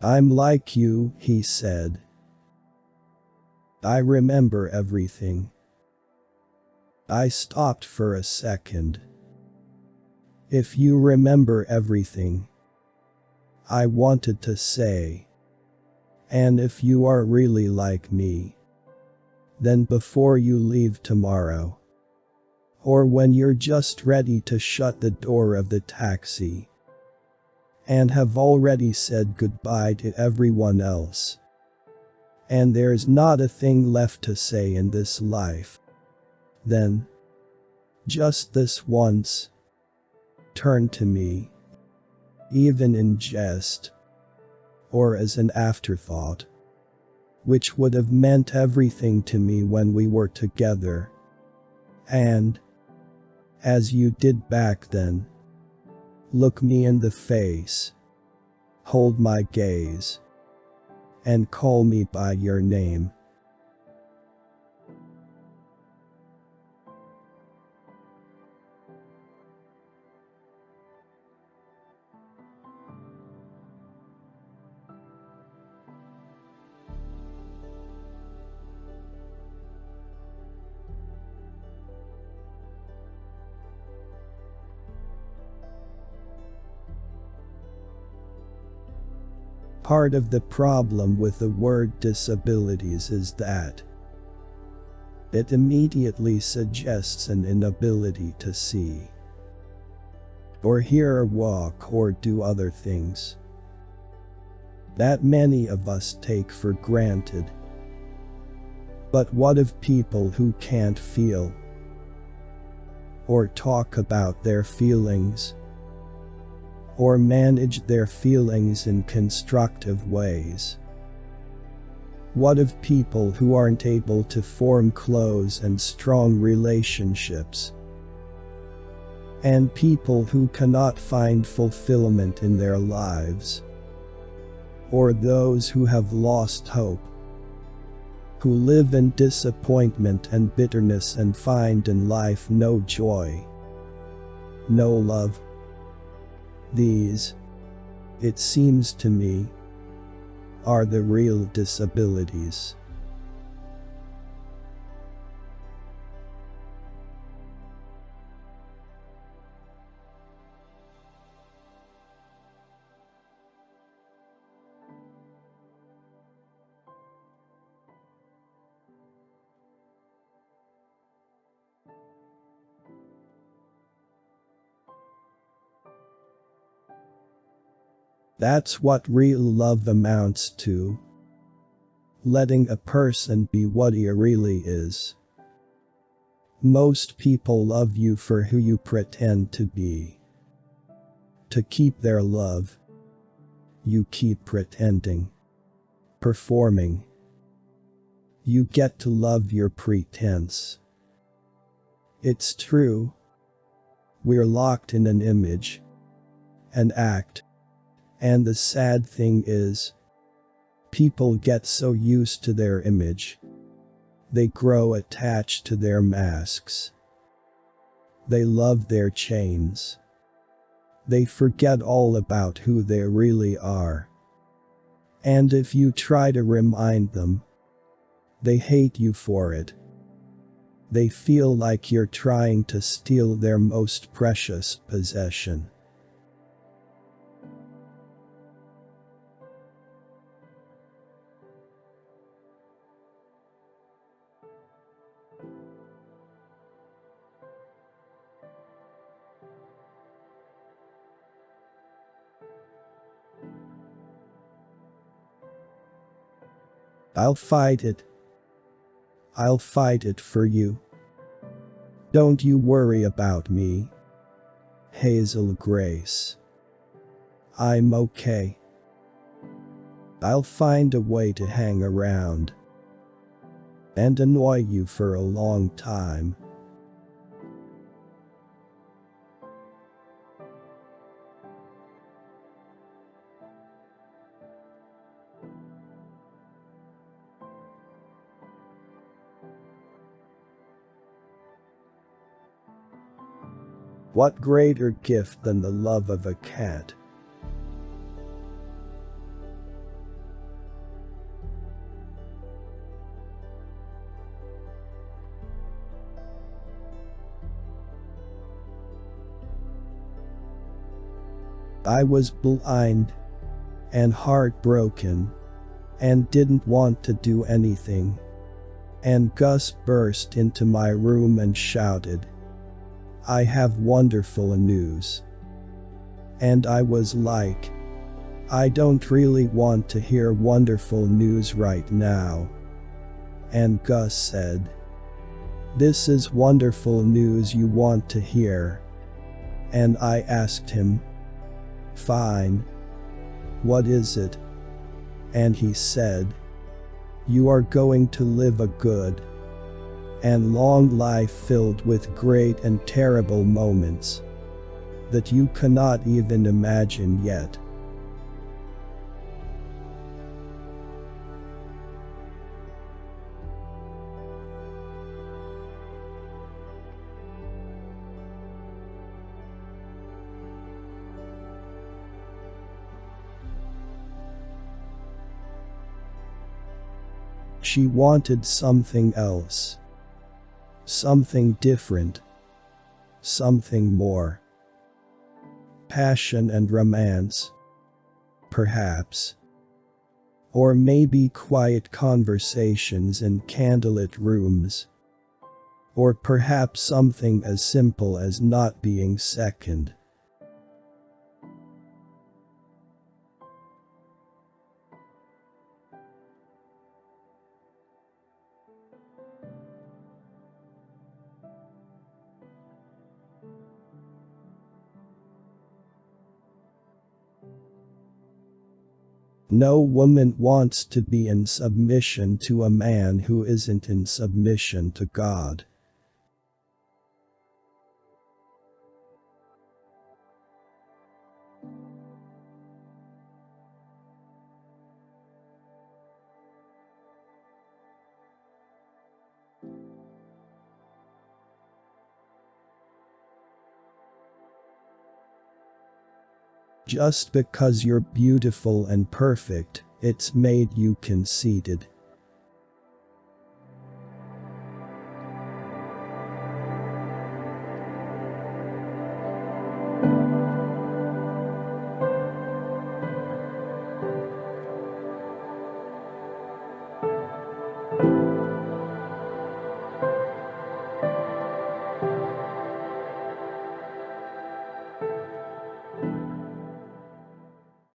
I'm like you, he said. I remember everything. I stopped for a second. If you remember everything, I wanted to say. And if you are really like me, then before you leave tomorrow, or when you're just ready to shut the door of the taxi, and have already said goodbye to everyone else, and there's not a thing left to say in this life, then, just this once, turn to me, even in jest, or as an afterthought, which would have meant everything to me when we were together, and, as you did back then, look me in the face, hold my gaze, and call me by your name. Part of the problem with the word disabilities is that it immediately suggests an inability to see, or hear or walk or do other things that many of us take for granted. But what of people who can't feel or talk about their feelings, or manage their feelings in constructive ways? What of people who aren't able to form close and strong relationships? And people who cannot find fulfillment in their lives? Or those who have lost hope, who live in disappointment and bitterness and find in life no joy, no love? These, it seems to me, are the real disabilities. That's what real love amounts to. Letting a person be what he really is. Most people love you for who you pretend to be. To keep their love, you keep pretending, performing. You get to love your pretense. It's true. We're locked in an image, an act. And the sad thing is, people get so used to their image, they grow attached to their masks. They love their chains. They forget all about who they really are. And if you try to remind them, they hate you for it. They feel like you're trying to steal their most precious possession. I'll fight it. I'll fight it for you. Don't you worry about me, Hazel Grace. I'm okay. I'll find a way to hang around and annoy you for a long time. What greater gift than the love of a cat? I was blind and heartbroken and didn't want to do anything. And Gus burst into my room and shouted, "I have wonderful news." And I was like, I don't really want to hear wonderful news right now. And Gus said, "This is wonderful news you want to hear." And I asked him, "Fine. What is it?" And he said, "You are going to live a good and long life filled with great and terrible moments that you cannot even imagine yet." She wanted something else. Something different. Something more. Passion and romance. Perhaps. Or maybe quiet conversations in candlelit rooms. Or perhaps something as simple as not being second. No woman wants to be in submission to a man who isn't in submission to God. Just because you're beautiful and perfect, it's made you conceited.